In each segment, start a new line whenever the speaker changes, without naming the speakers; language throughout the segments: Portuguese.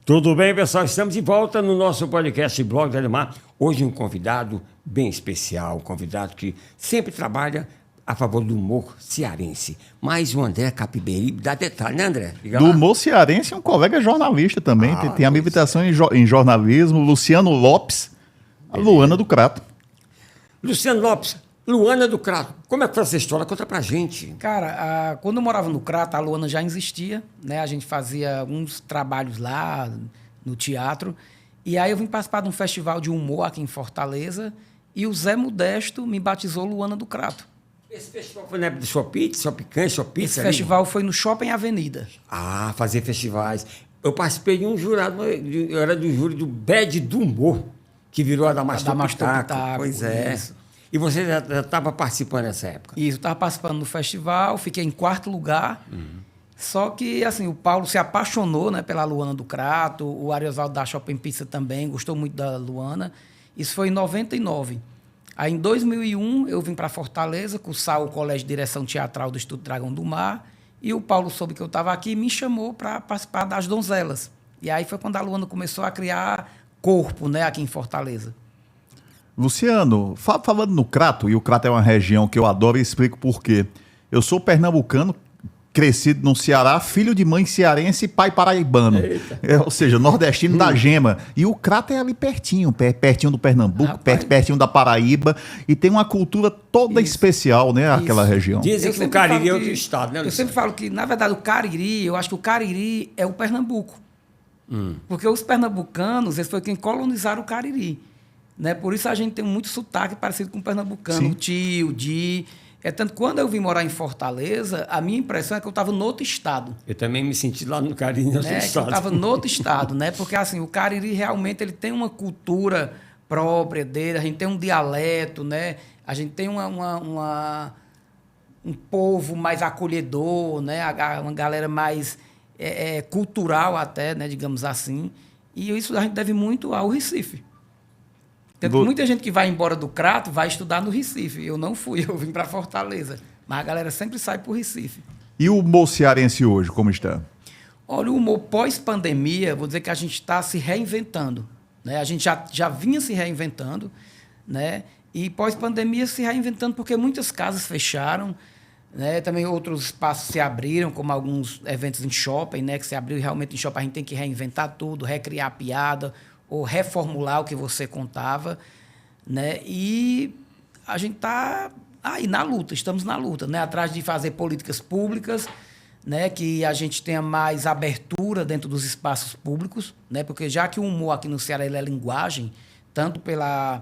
Tudo bem, pessoal? Estamos de volta no nosso podcast Blog da Edmar. Hoje um convidado bem especial, um convidado que sempre trabalha a favor do humor cearense. Mais o André Capiberi. Dá detalhe, né, André? Diga
do
lá.
humor cearense, um colega jornalista também. Tem habilitação em jornalismo. Luciano Lopes, a Luana do Crato.
Luciano Lopes, Luana do Crato. Como é que foi essa história? Conta pra gente.
Cara, quando eu morava no Crato, a Luana já existia, né? A gente fazia alguns trabalhos lá no teatro. E aí eu vim participar de um festival de humor aqui em Fortaleza e o Zé Modesto me batizou Luana do Crato.
Esse festival foi na época do Shopee, Shopee, Shopee?
Esse festival foi no Shopping Avenida.
Ah, fazer festivais. Eu participei de um jurado, eu era do júri do Bad do Humor, que virou a Damastor Pitaco. Pois é. Isso. E você já estava participando nessa época?
Isso, eu estava participando do festival, fiquei em 4º lugar. Só que, assim, o Paulo se apaixonou, né, pela Luana do Crato, o Ariosaldo da Shopping Pizza também gostou muito da Luana. Isso foi em 99. Aí, em 2001, eu vim para Fortaleza, cursar o Colégio de Direção Teatral do Instituto Dragão do Mar, e o Paulo soube que eu estava aqui e me chamou para participar das Donzelas. E aí foi quando a Luana começou a criar corpo, né, aqui em Fortaleza.
Luciano, falando no Crato, e o Crato é uma região que eu adoro e explico por quê. Eu sou pernambucano, crescido no Ceará, filho de mãe cearense e pai paraibano. Ou seja, nordestino da gema. E o Crato é ali pertinho, pertinho do Pernambuco, pertinho da Paraíba, e tem uma cultura toda especial, né, aquela região.
Dizem que o Cariri é outro estado, né, Luciano?
Eu sempre falo que, na verdade, o Cariri, eu acho que o Cariri é o Pernambuco. Porque os pernambucanos, eles foram quem colonizaram o Cariri. Né? Por isso a gente tem muito sotaque parecido com o pernambucano,
Sim.
o tio, o di. Tanto que quando eu vim morar em Fortaleza, a minha impressão é que eu estava no outro estado.
Eu também me senti lá no Cariri, no outro
Que
estado.
eu estava no outro estado, né? Porque assim, o Cariri realmente ele tem uma cultura própria dele, a gente tem um dialeto, né? A gente tem um povo mais acolhedor, né? Uma galera mais cultural até, né? Digamos assim. E isso a gente deve muito ao Recife. Muita gente que vai embora do Crato vai estudar no Recife. Eu não fui, eu vim para Fortaleza. Mas a galera sempre sai para o Recife.
E o humor cearense hoje, como está?
Olha, o humor pós-pandemia, vou dizer que a gente está se reinventando. Né? A gente já vinha se reinventando, né? E pós-pandemia se reinventando porque muitas casas fecharam, né? Também outros espaços se abriram, como alguns eventos em shopping, né? Que se abriu realmente em shopping. A gente tem que reinventar tudo, recriar a piada, ou reformular o que você contava, né? E a gente está aí na luta, estamos na luta, né? Atrás de fazer políticas públicas, né? Que a gente tenha mais abertura dentro dos espaços públicos, né? Porque já que o humor aqui no Ceará ele é linguagem, tanto pela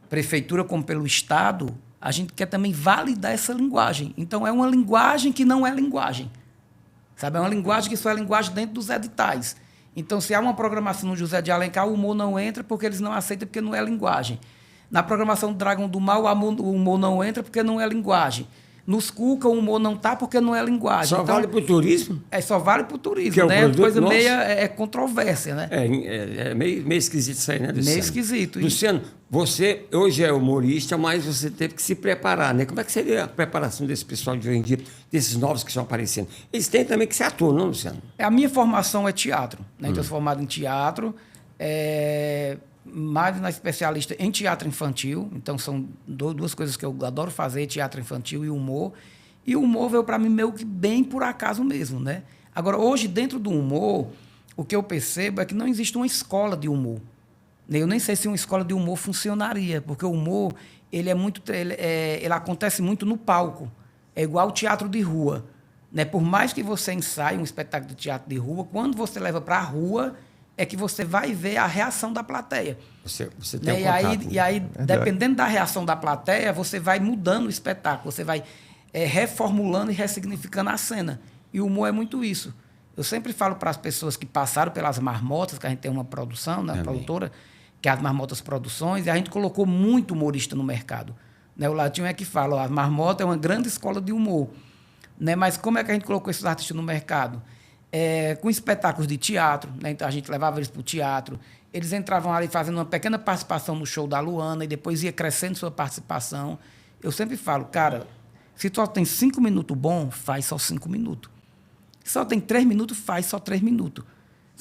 prefeitura como pelo Estado, a gente quer também validar essa linguagem. Então, é uma linguagem que não é linguagem, sabe? É uma linguagem que só é linguagem dentro dos editais. Então, se há uma programação no José de Alencar, o humor não entra porque eles não aceitam, porque não é linguagem. Na programação do Dragão do Mar, o humor não entra porque não é linguagem. Nos Cuca, o humor não está porque não é linguagem.
Só então, vale para o turismo?
Só vale para o turismo,
que
né?
É coisa
nosso. Meia controvérsia, né?
É meio esquisito isso aí, né, Luciano?
Meio esquisito.
Luciano, você hoje é humorista, mas você teve que se preparar, né? Como é que seria a preparação desse pessoal de hoje em dia, desses novos que estão aparecendo? Eles têm também que ser ator, não, Luciano?
A minha formação é teatro, né? Então, eu sou formado em teatro, mais na especialista em teatro infantil. Então, são duas coisas que eu adoro fazer, teatro infantil e humor. E o humor veio para mim meio que bem por acaso mesmo, né? Agora, hoje, dentro do humor, o que eu percebo é que não existe uma escola de humor. Eu nem sei se uma escola de humor funcionaria, porque o humor ele acontece muito no palco. É igual o teatro de rua. Né? Por mais que você ensaie um espetáculo de teatro de rua, quando você leva para a rua, é que você vai ver a reação da plateia.
Você tem
né? E aí, dependendo da reação da plateia, você vai mudando o espetáculo, você vai reformulando e ressignificando a cena. E o humor é muito isso. Eu sempre falo para as pessoas que passaram pelas Marmotas, que a gente tem uma produção, né, produtora, que é as Marmotas Produções, e a gente colocou muito humorista no mercado. Né? O Latinho é que fala, ó, a Marmota é uma grande escola de humor. Né? Mas como é que a gente colocou esses artistas no mercado? Com espetáculos de teatro, né? Então a gente levava eles para o teatro, eles entravam ali fazendo uma pequena participação no show da Luana e depois ia crescendo sua participação. Eu sempre falo, cara, se tu só tem 5 minutos bom, faz só 5 minutos. Se só tem 3 minutos, faz só 3 minutos.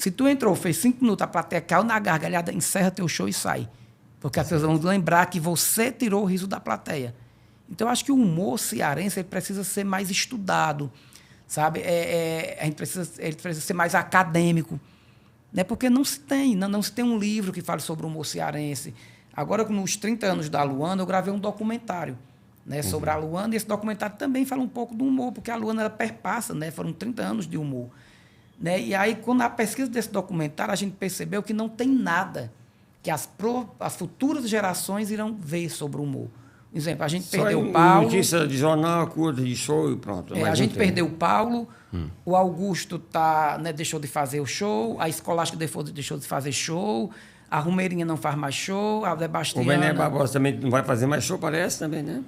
Se tu entrou, fez 5 minutos, a plateia caiu na gargalhada, encerra teu show e sai. Porque as pessoas vão lembrar que você tirou o riso da plateia. Então, eu acho que o humor cearense ele precisa ser mais estudado, sabe? Ele precisa ser mais acadêmico. Né? Porque não se tem um livro que fale sobre o humor cearense. Agora, nos 30 anos da Luana, eu gravei um documentário, né, sobre a Luana, e esse documentário também fala um pouco do humor, porque a Luana ela perpassa, né, foram 30 anos de humor. Né? E aí, quando a pesquisa desse documentário, a gente percebeu que não tem nada que as futuras gerações irão ver sobre o humor. Por exemplo, a gente perdeu o Paulo.
Notícia de jornal, curta de show e pronto.
A gente perdeu o Paulo, o Augusto deixou de fazer o show, a Escolástica deixou de fazer show, a Romeirinha não faz mais show, a Sebastiana...
O Bené Barbosa também não vai fazer mais show, parece também, né?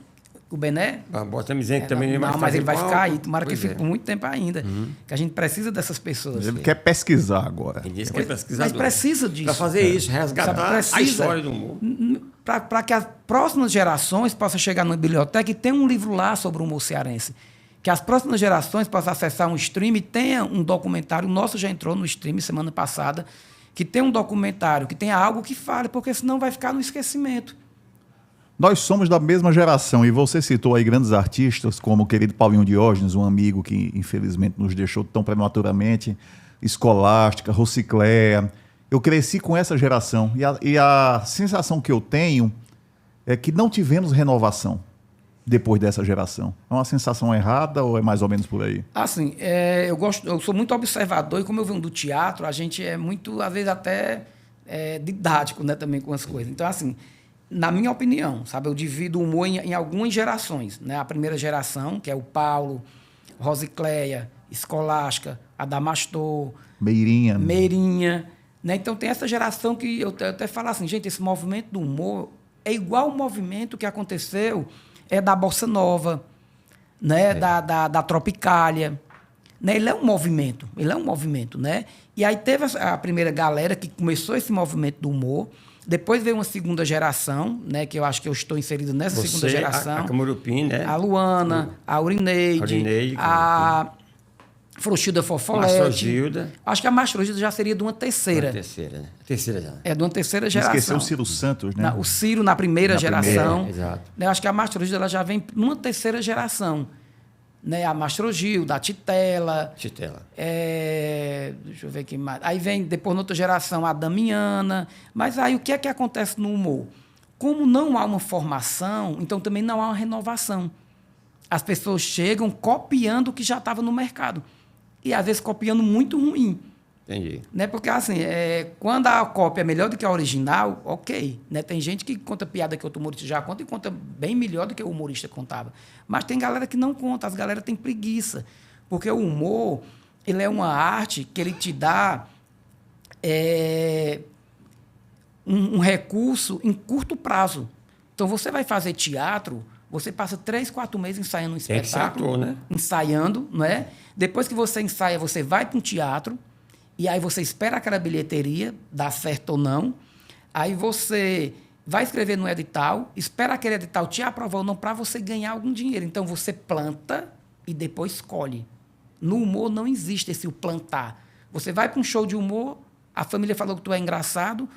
O Bené?
Barbosa também dizendo que também não vai fazer.
Mas ele vai ficar aí, tomara que fique por muito tempo ainda. Que a gente precisa dessas pessoas.
Ele quer pesquisar agora.
Ele disse que é pesquisador.
Mas precisa disso.
Para fazer isso, resgatar a história do humor.
Para que as próximas gerações possam chegar numa biblioteca e tenha um livro lá sobre o humor cearense. Que as próximas gerações possam acessar um stream e tenha um documentário. O nosso já entrou no stream semana passada. Que tenha um documentário, que tenha algo que fale, porque senão vai ficar no esquecimento.
Nós somos da mesma geração, e você citou aí grandes artistas, como o querido Paulinho Diógenes, um amigo que infelizmente nos deixou tão prematuramente, Escolástica, Rocicléia. Eu cresci com essa geração, e a sensação que eu tenho é que não tivemos renovação depois dessa geração. É uma sensação errada ou é mais ou menos por aí?
Assim, eu sou muito observador, e como eu venho do teatro, a gente é muito, às vezes, até didático, né, também com as coisas. Então, assim, na minha opinião, sabe, eu divido o humor em algumas gerações. Né? A primeira geração, que é o Paulo, Rosicléia, Escolástica, Adamastor, Meirinha. Né? Então, tem essa geração que eu até falo assim, gente, esse movimento do humor é igual o movimento que aconteceu da Bossa Nova, né? Da Tropicália. Né? Ele é um movimento, né? E aí teve a primeira galera que começou esse movimento do humor. Depois veio uma segunda geração, né? Que eu acho que eu estou inserido nessa segunda geração.
A Camurupim, né?
A Luana, a Aurineide, a Frouxilda Fofolete.
Mastrogilda.
Acho que a Mastrogilda já seria de uma terceira.
Terceira, né? Terceira já.
É de uma terceira geração.
Esqueceu o Ciro Santos, né?
O Ciro na primeira geração.
Exato.
Eu acho que a Mastrogilda ela já vem numa terceira geração. Né? A Mastrogilda, a Titela. Deixa eu ver aqui mais. Aí vem, depois, noutra geração, a Damiana. Mas aí o que é que acontece no humor? Como não há uma formação, então também não há uma renovação. As pessoas chegam copiando o que já estava no mercado. E, às vezes, copiando muito ruim.
Entendi.
Né? Porque, assim, quando a cópia é melhor do que a original, ok. Né? Tem gente que conta piada que outro humorista já conta e conta bem melhor do que o humorista contava. Mas tem galera que não conta, as galera têm preguiça. Porque o humor, ele é uma arte que ele te dá um recurso em curto prazo. Então, você vai fazer teatro, você passa 3, 4 meses ensaiando um espetáculo.
Ator, né?
Ensaiando, não é? Depois que você ensaia, você vai para um teatro, e aí você espera aquela bilheteria, dá certo ou não. Aí você vai escrever no edital, espera aquele edital te aprovar ou não para você ganhar algum dinheiro. Então, você planta e depois colhe. No humor não existe esse plantar. Você vai para um show de humor, a família falou que tu é engraçado,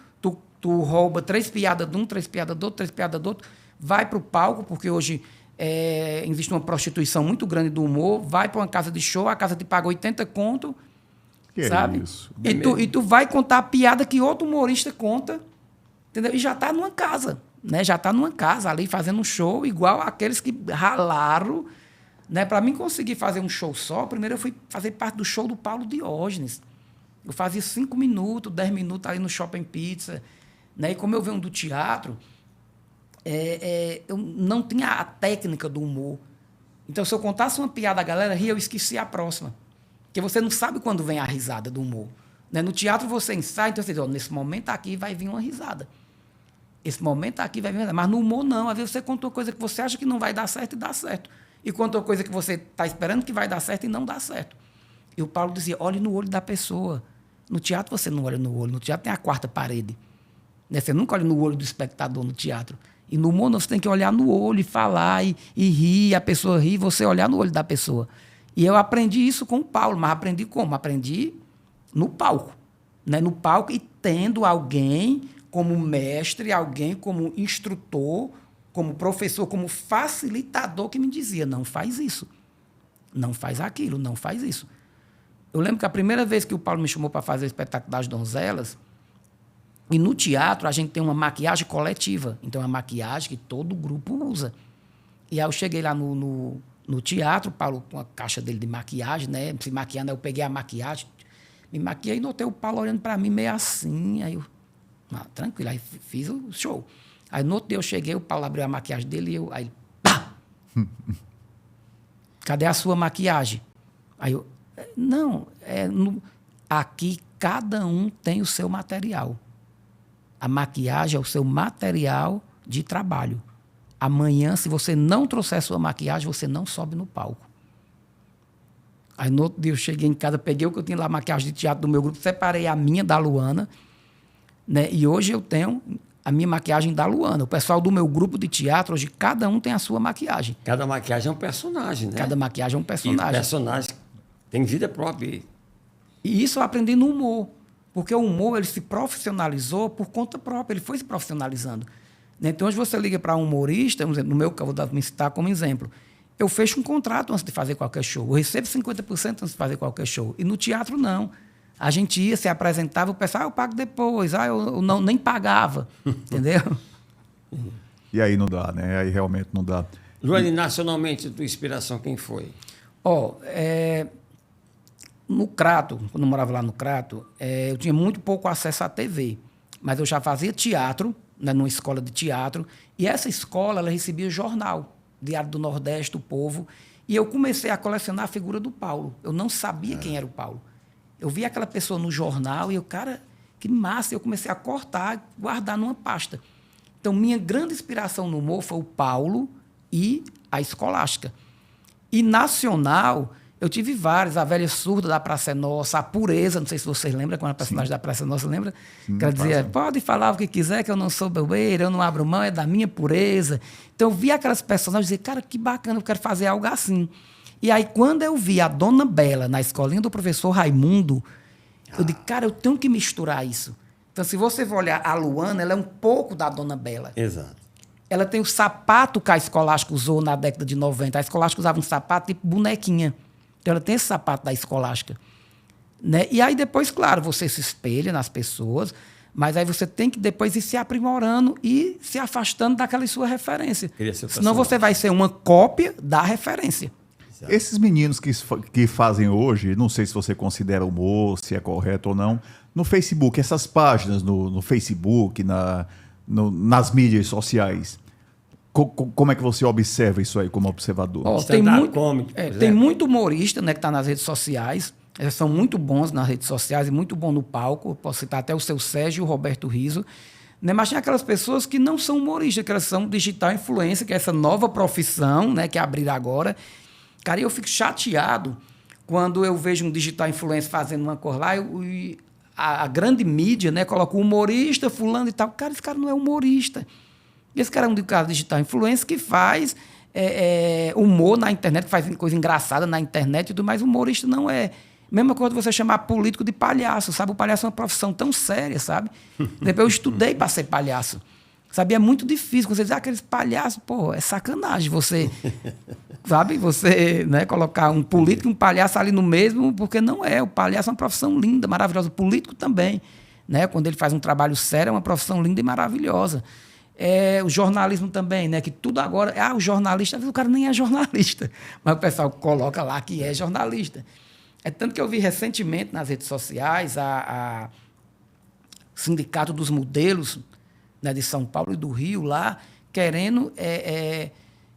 tu rouba 3 piadas de um, 3 piadas do outro, 3 piadas do outro, vai para o palco, porque hoje existe uma prostituição muito grande do humor, vai para uma casa de show, a casa te paga 80 conto, sabe?
É isso?
E tu vai contar a piada que outro humorista conta, entendeu? E já está numa casa, né? Já está numa casa ali fazendo um show igual aqueles que ralaram, né? Para mim conseguir fazer um show só, primeiro eu fui fazer parte do show do Paulo Diógenes. Eu fazia 5 minutos, 10 minutos ali no Shopping Pizza, né? E como eu venho do teatro, eu não tinha a técnica do humor. Então, se eu contasse uma piada, a galera ria, eu esquecia a próxima. Porque você não sabe quando vem a risada do humor. Né? No teatro, você ensaia, então você diz, nesse momento aqui vai vir uma risada. Esse momento aqui vai vir uma risada. Mas no humor, não. Às vezes você conta uma coisa que você acha que não vai dar certo e dá certo. E conta uma coisa que você está esperando que vai dar certo e não dá certo. E o Paulo dizia, olhe no olho da pessoa. No teatro, você não olha no olho. No teatro tem a quarta parede. Né? Você nunca olha no olho do espectador no teatro. E no humor, você tem que olhar no olho e falar e rir, a pessoa rir, você olhar no olho da pessoa. E eu aprendi isso com o Paulo, mas aprendi como? Aprendi no palco. né, no palco e tendo alguém como mestre, alguém como instrutor, como professor, como facilitador que me dizia, não faz isso, não faz aquilo, não faz isso. Eu lembro que a primeira vez que o Paulo me chamou para fazer o espetáculo das donzelas, e no teatro a gente tem uma maquiagem coletiva, então é uma maquiagem que todo grupo usa. E aí eu cheguei lá no teatro, o Paulo com a caixa dele de maquiagem, né, se maquiando, aí eu peguei a maquiagem, me maquiei e notei o Paulo olhando para mim meio assim, aí eu, tranquilo, aí fiz o show. Aí no outro dia eu cheguei, o Paulo abriu a maquiagem dele e aí ele, pá! Cadê a sua maquiagem? Aí eu, não, aqui cada um tem o seu material. A maquiagem é o seu material de trabalho. Amanhã, se você não trouxer a sua maquiagem, você não sobe no palco. Aí no outro dia eu cheguei em casa, peguei o que eu tinha lá, maquiagem de teatro do meu grupo, separei a minha da Luana, né? E hoje eu tenho a minha maquiagem da Luana. O pessoal do meu grupo de teatro, hoje cada um tem a sua maquiagem.
Cada maquiagem é um personagem, né?
Cada maquiagem é um personagem.
E o personagem tem vida própria.
E isso eu aprendi no humor. Porque o humor ele se profissionalizou por conta própria, ele foi se profissionalizando. Então, hoje você liga para um humorista, no meu caso, vou me citar como exemplo, eu fecho um contrato antes de fazer qualquer show, eu recebo 50% antes de fazer qualquer show. E no teatro, não. A gente ia, se apresentava, o pessoal, eu pago depois, eu não, nem pagava, entendeu?
E aí não dá, né? Aí realmente não dá.
Luane, nacionalmente, tua inspiração, quem foi?
No Crato, quando eu morava lá no Crato, eu tinha muito pouco acesso à TV, mas eu já fazia teatro, né, numa escola de teatro, e essa escola ela recebia jornal, Diário do Nordeste, o Povo, e eu comecei a colecionar a figura do Paulo. Eu não sabia quem era o Paulo. Eu vi aquela pessoa no jornal e eu, cara, que massa, eu comecei a cortar, guardar numa pasta. Então, minha grande inspiração no humor foi o Paulo e a Escolástica. E nacional, eu tive vários, a Velha Surda da Praça é Nossa, a Pureza, não sei se vocês lembram, quando a personagem da Praça é Nossa, lembra? Que ela dizia, pode falar o que quiser, que eu não sou bobeira, eu não abro mão, é da minha pureza. Então, eu vi aquelas personagens e dizia, cara, que bacana, eu quero fazer algo assim. E aí, quando eu vi a Dona Bela na escolinha do professor Raimundo, eu disse, cara, eu tenho que misturar isso. Então, se você for olhar a Luana, ela é um pouco da Dona Bela.
Exato.
Ela tem o sapato que a Escolástica usou na década de 90. A Escolástica usava um sapato tipo bonequinha. Então, ela tem esse sapato da Escolástica. Né? E aí, depois, claro, você se espelha nas pessoas, mas aí você tem que depois ir se aprimorando e se afastando daquela sua referência. Senão você vai ser uma cópia da referência.
Exato.
Esses meninos que fazem hoje, não sei se você considera humor, se é correto ou não, no Facebook, essas páginas no Facebook, nas mídias sociais, como é que você observa isso aí como observador?
Tem muito humorista, né, que está nas redes sociais. Eles são muito bons nas redes sociais e muito bom no palco. Posso citar até o seu Sérgio e o Roberto Riso. Né? Mas tem aquelas pessoas que não são humoristas, que elas são digital influencer, que é essa nova profissão, né, que abriram agora. Cara, eu fico chateado quando eu vejo um digital influencer fazendo uma coisa lá e a grande mídia, né, coloca o humorista, fulano e tal. Cara, esse cara não é humorista. Esse cara é um cara digital influencer que faz humor na internet, que faz coisa engraçada na internet e tudo mais. Humorista não é. Mesma coisa você chamar político de palhaço, sabe? O palhaço é uma profissão tão séria, sabe? Depois eu estudei para ser palhaço. Sabe? É muito difícil. Você dizer, aqueles palhaços, pô, é sacanagem você, sabe? Você, né, colocar um político e um palhaço ali no mesmo, porque não é. O palhaço é uma profissão linda, maravilhosa. O político também, né? Quando ele faz um trabalho sério, é uma profissão linda e maravilhosa. O jornalismo também, né? Que tudo agora... o jornalista... Às vezes o cara nem é jornalista, mas o pessoal coloca lá que é jornalista. É tanto que eu vi recentemente nas redes sociais a Sindicato dos Modelos, né, de São Paulo e do Rio lá, querendo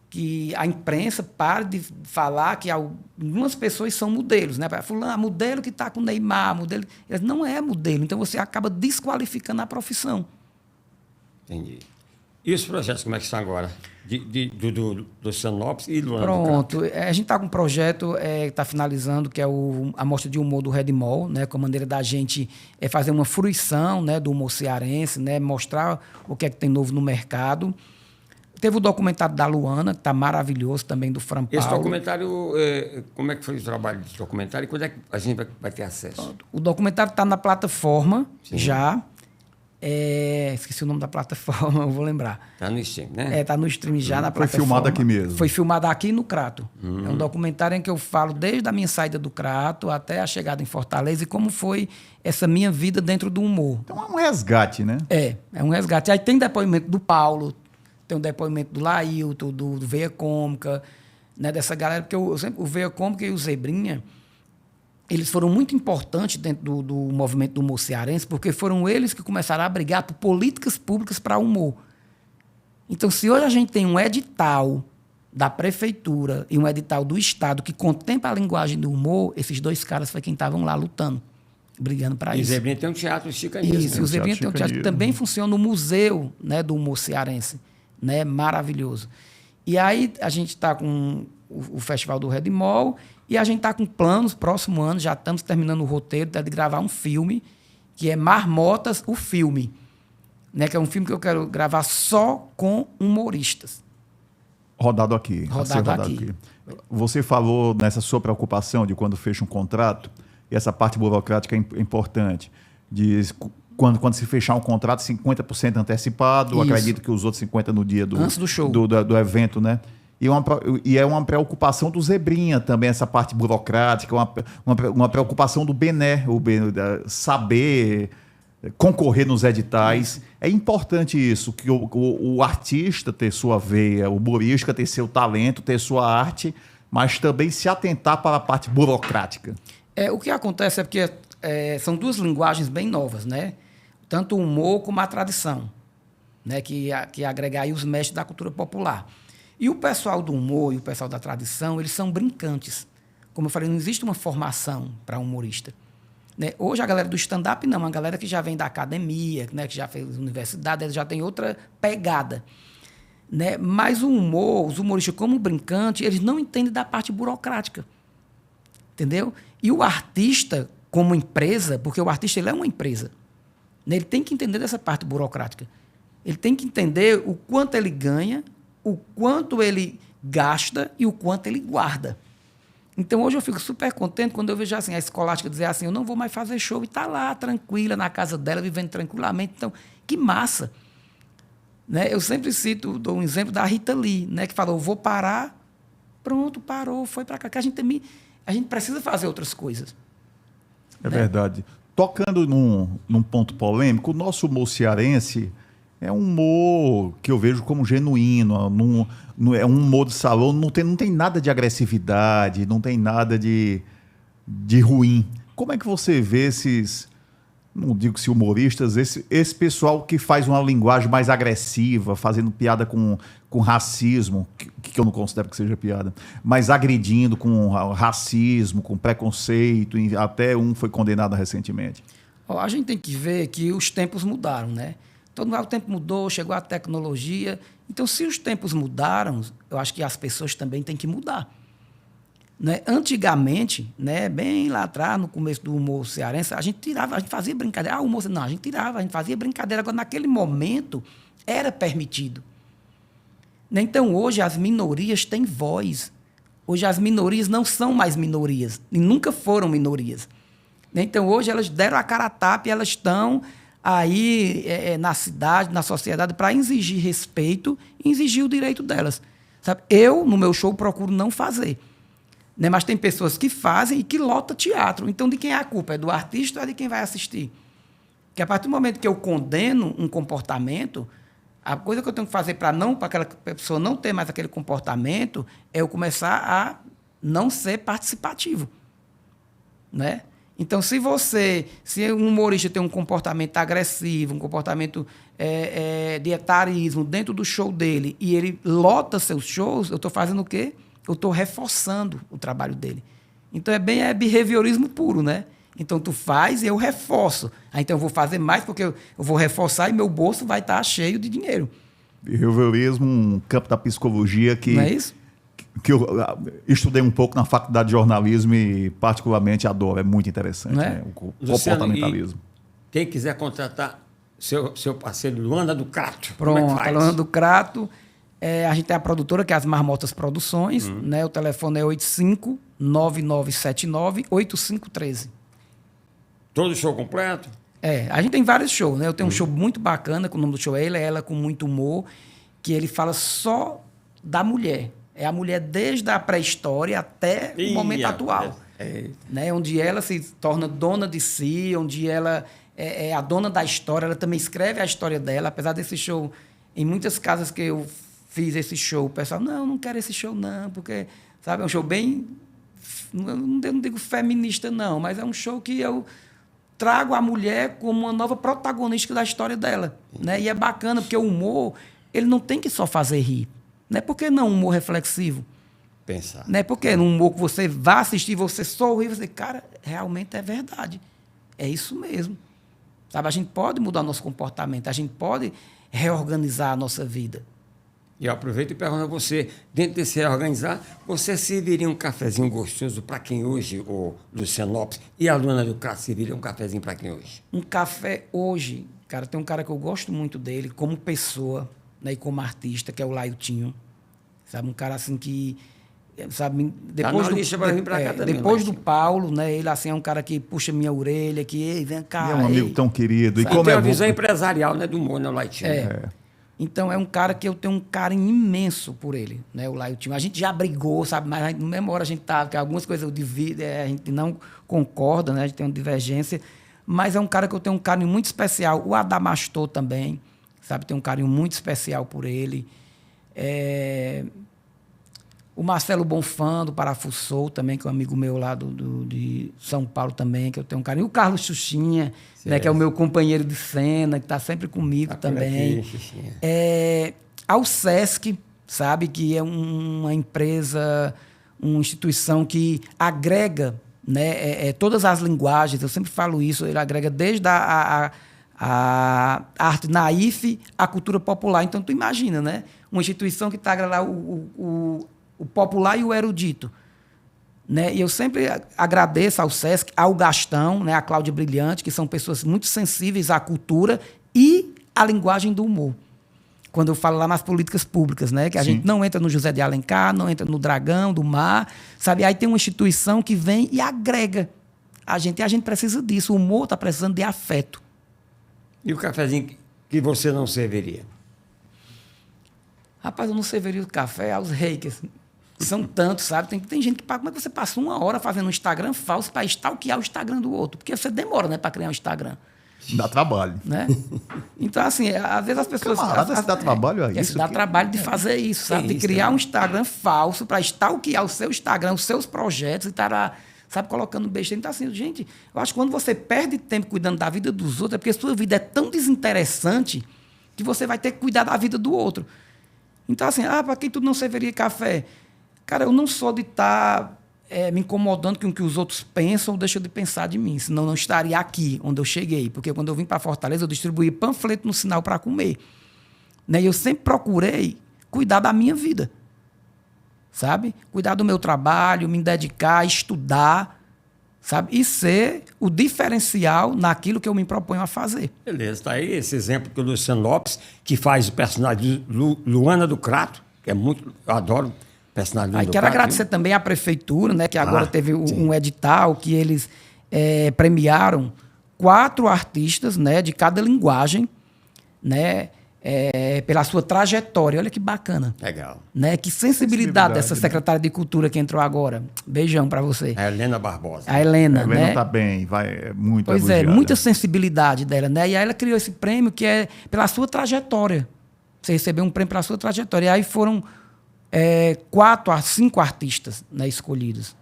que a imprensa pare de falar que algumas pessoas são modelos. Né? Fulano, modelo que está com o Neymar, modelo... Ele não é modelo, então você acaba desqualificando a profissão.
Entendi. E os projetos, como é que estão agora? Do Luciano Lopes e Luana.
Pronto. A gente está com um projeto que está finalizando, que é a Mostra de Humor do Red Mall, né, com a maneira da gente fazer uma fruição, né, do humor cearense, né, mostrar o que é que tem novo no mercado. Teve o documentário da Luana, que está maravilhoso também, do Fran Paulo.
Esse documentário, como é que foi o trabalho desse documentário e quando é que a gente vai ter acesso?
O documentário está na plataforma já. Esqueci o nome da plataforma, eu vou lembrar.
Está no stream, né?
Está no stream já, na
Foi
plataforma.
filmado aqui mesmo.
Foi filmado aqui no Crato. É um documentário em que eu falo desde a minha saída do Crato até a chegada em Fortaleza e como foi essa minha vida dentro do humor.
Então é um resgate, né?
É um resgate. Aí tem depoimento do Paulo, tem um depoimento do Lailton, do Veia Cômica, né, dessa galera, porque o Veia Cômica e o Zebrinha, eles foram muito importantes dentro do movimento do humor cearense, porque foram eles que começaram a brigar por políticas públicas para o humor. Então, se hoje a gente tem um edital da prefeitura e um edital do Estado que contempla a linguagem do humor, esses dois caras foi quem estavam lá lutando, brigando para isso.
E o Zebrinha tem um teatro chicanismo.
Isso, o Zebrinha tem um teatro que também funciona no museu, né, do humor cearense, né, maravilhoso. E aí a gente está com o Festival do Red Mall e a gente está com planos, próximo ano, já estamos terminando o roteiro de gravar um filme, que é Marmotas, o filme, né, que é um filme que eu quero gravar só com humoristas.
Rodado aqui.
Rodado aqui.
Você falou nessa sua preocupação de quando fecha um contrato, e essa parte burocrática é importante, de quando se fechar um contrato, 50% antecipado,
Isso.
acredito que os outros 50% no dia
Antes do show.
do evento, né? E é uma preocupação do Zebrinha também, essa parte burocrática, uma preocupação do Bené, saber concorrer nos editais. É importante isso, que o artista ter sua veia, o humorista ter seu talento, ter sua arte, mas também se atentar para a parte burocrática.
O que acontece é porque são duas linguagens bem novas, né? Tanto o humor como a tradição, né? Que agrega aí os mestres da cultura popular. E o pessoal do humor e o pessoal da tradição, eles são brincantes. Como eu falei, não existe uma formação para humorista. Né? Hoje a galera do stand-up não, a galera que já vem da academia, né? Que já fez universidade, eles já tem outra pegada. Né? Mas o humor, os humoristas como brincante, eles não entendem da parte burocrática. Entendeu? E o artista, como empresa, porque o artista ele é uma empresa, né? Ele tem que entender dessa parte burocrática. Ele tem que entender o quanto ele ganha, o quanto ele gasta e o quanto ele guarda. Então, hoje eu fico super contente quando eu vejo assim, a escolástica dizer assim, eu não vou mais fazer show, e está lá, tranquila, na casa dela, vivendo tranquilamente. Então, que massa. Né? Eu sempre dou um exemplo da Rita Lee, né? Que falou, vou parar, pronto, parou, foi para cá, que a gente precisa fazer outras coisas.
É
né?
verdade. Tocando num ponto polêmico, o nosso humor cearense é um humor que eu vejo como genuíno, é um humor de salão, não tem nada de agressividade, não tem nada de ruim. Como é que você vê esses, não digo se humoristas, esse pessoal que faz uma linguagem mais agressiva, fazendo piada com racismo, que eu não considero que seja piada, mas agredindo com racismo, com preconceito, até um foi condenado recentemente?
A gente tem que ver que os tempos mudaram, né? O tempo mudou, chegou a tecnologia. Então, se os tempos mudaram, eu acho que as pessoas também têm que mudar. Né? Antigamente, né, bem lá atrás, no começo do humor cearense, a gente fazia brincadeira. Não, a gente fazia brincadeira. Agora, naquele momento, era permitido. Né? Então, hoje, as minorias têm voz. Hoje, as minorias não são mais minorias. E nunca foram minorias. Né? Então, hoje, elas deram a cara a tapa e elas estão aí na cidade, na sociedade, para exigir respeito e exigir o direito delas. Sabe? Eu, no meu show, procuro não fazer. Né? Mas tem pessoas que fazem e que lotam teatro. Então, de quem é a culpa? É do artista ou é de quem vai assistir? Porque a partir do momento que eu condeno um comportamento, a coisa que eu tenho que fazer para aquela pessoa não ter mais aquele comportamento é eu começar a não ser participativo. Né? Então, se um humorista tem um comportamento agressivo, um comportamento de etarismo dentro do show dele e ele lota seus shows, eu estou fazendo o quê? Eu estou reforçando o trabalho dele. Então, é behaviorismo puro, né? Então, tu faz e eu reforço. Então, eu vou fazer mais porque eu vou reforçar e meu bolso vai estar cheio de dinheiro.
Behaviorismo, um campo da psicologia que...
Não é isso?
Que eu estudei um pouco na faculdade de jornalismo e particularmente adoro, é muito interessante, né? O comportamentalismo.
Quem quiser contratar seu parceiro Luana do Crato,
Pronto,
como é que faz?
Luana do Crato, A gente tem a produtora, que é as Marmotas Produções, né? O telefone é 85-9979-8513.
Todo show completo?
A gente tem vários shows, né? Eu tenho um show muito bacana, que o nome do show é Ela com Muito Humor, que ele fala só da mulher. É a mulher desde a pré-história até o momento atual. Né? Onde ela se torna dona de si, onde ela é a dona da história, ela também escreve a história dela. Apesar desse show, em muitas casas que eu fiz esse show, o pessoal, não quero esse show não, porque, sabe, é um show bem, não digo feminista não, mas é um show que eu trago a mulher como uma nova protagonista da história dela, né? E é bacana, porque o humor, ele não tem que só fazer rir, né? Por que não um humor reflexivo?
Pensar.
Né? Porque num humor que você vai assistir, você sorri, você, cara, realmente é verdade. É isso mesmo. Sabe, a gente pode mudar o nosso comportamento, a gente pode reorganizar a nossa vida.
E eu aproveito e pergunto a você, dentro desse reorganizar, você serviria um cafezinho gostoso para quem hoje, o Luciano Lopes e a Luana do Crato, serviria um cafezinho para quem hoje?
Um café hoje, cara, tem um cara que eu gosto muito dele, como pessoa, né, e como artista, que é o Lailtinho. Sabe, um cara assim que, sabe, depois do Paulo, né, ele assim é um cara que puxa minha orelha, que, ei, vem cá.
É um amigo tão querido.
E como tem uma visão empresarial, né, do humor, né, o Lailtinho?
Então, é um cara que eu tenho um carinho imenso por ele, né, o Lailtinho. A gente já brigou, sabe, mas na mesma hora a gente tá, porque algumas coisas eu divido, a gente não concorda, né, a gente tem uma divergência, mas é um cara que eu tenho um carinho muito especial. O Adamastor também, sabe, tem um carinho muito especial por ele. O Marcelo Bonfã, do Parafuso Soul, também, que é um amigo meu lá de São Paulo também, que eu tenho um carinho. O Carlos Xuxinha, né, que é o meu companheiro de cena, que está sempre comigo também. Ao Sesc, sabe, que é uma empresa, uma instituição que agrega, né, todas as linguagens. Eu sempre falo isso, ele agrega desde a arte naif à cultura popular. Então, tu imagina, né? Uma instituição que está lá o popular e o erudito. Né? E eu sempre agradeço ao Sesc, ao Gastão, né? A Cláudia Brilhante, que são pessoas muito sensíveis à cultura e à linguagem do humor. Quando eu falo lá nas políticas públicas, né? Que a gente não entra no José de Alencar, não entra no Dragão, do Mar, sabe? Aí tem uma instituição que vem e agrega a gente. E a gente precisa disso. O humor está precisando de afeto.
E o cafezinho que você não serviria?
Rapaz, eu não serviria o café aos reis. São tantos, sabe? Tem gente que paga. Como é que você passa uma hora fazendo um Instagram falso para stalkear o Instagram do outro? Porque você demora, né, para criar um Instagram.
Dá trabalho.
Né? Então, assim, às vezes as pessoas...
Se dá trabalho, é isso?
Se dá trabalho de fazer isso, sabe? De criar um Instagram falso para stalkear o seu Instagram, os seus projetos e estar, sabe, colocando besteira. Então, assim, gente, eu acho que quando você perde tempo cuidando da vida dos outros, é porque a sua vida é tão desinteressante que você vai ter que cuidar da vida do outro. Então, assim, para quem tudo não serviria café? Cara, eu não sou de estar me incomodando com o que os outros pensam ou deixam de pensar de mim, senão eu não estaria aqui onde eu cheguei. Porque quando eu vim para Fortaleza, eu distribuí panfleto no sinal para comer. Né? E eu sempre procurei cuidar da minha vida. Sabe? Cuidar do meu trabalho, me dedicar, estudar, sabe? E ser o diferencial naquilo que eu me proponho a fazer.
Beleza, está aí esse exemplo que o Luciano Lopes, que faz o personagem de Luana do Crato, que é muito... Eu adoro...
Aí quero agradecer também à prefeitura, né, que agora teve um edital que eles premiaram 4 artistas, né, de cada linguagem, né, pela sua trajetória. Olha que bacana.
Legal.
Né, que sensibilidade dessa secretária de Cultura que entrou agora. Beijão para você.
A Helena Barbosa.
A Helena,
né? A Helena tá bem, vai muito
Pois
elogiada.
Muita sensibilidade dela, né? E aí ela criou esse prêmio que é pela sua trajetória. Você recebeu um prêmio pela sua trajetória. E aí foram 4 a 5 artistas, né, escolhidos.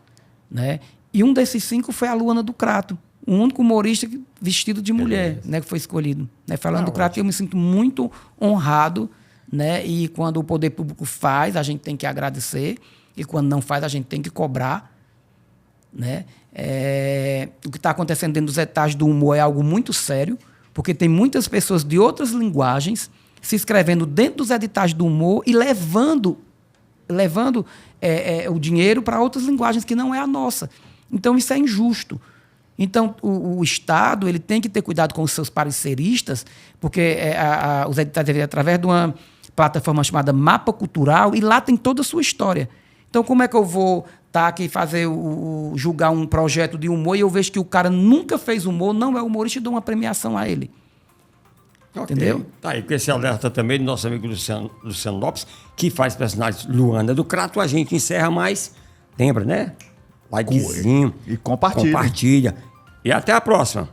Né? E um desses 5 foi a Luana do Crato, o único humorista vestido de mulher, né, que foi escolhido. Né? Falando do Crato, eu me sinto muito honrado, né? E quando o poder público faz, a gente tem que agradecer, e quando não faz, a gente tem que cobrar. Né? O que está acontecendo dentro dos etages do humor é algo muito sério, porque tem muitas pessoas de outras linguagens se inscrevendo dentro dos editais do humor e levando o dinheiro para outras linguagens que não é a nossa. Então, isso é injusto. Então, o Estado ele tem que ter cuidado com os seus pareceristas, porque os editais devem, através de uma plataforma chamada Mapa Cultural, e lá tem toda a sua história. Então, como é que eu vou estar aqui julgar um projeto de humor e eu vejo que o cara nunca fez humor, não é humorista, e dou uma premiação a ele?
Okay.
Entendeu?
Tá aí, com esse alerta também do nosso amigo Luciano Lopes, que faz personagens Luana do Crato. A gente encerra mais. Lembra, né? Likezinho.
E compartilha.
Compartilha. E até a próxima.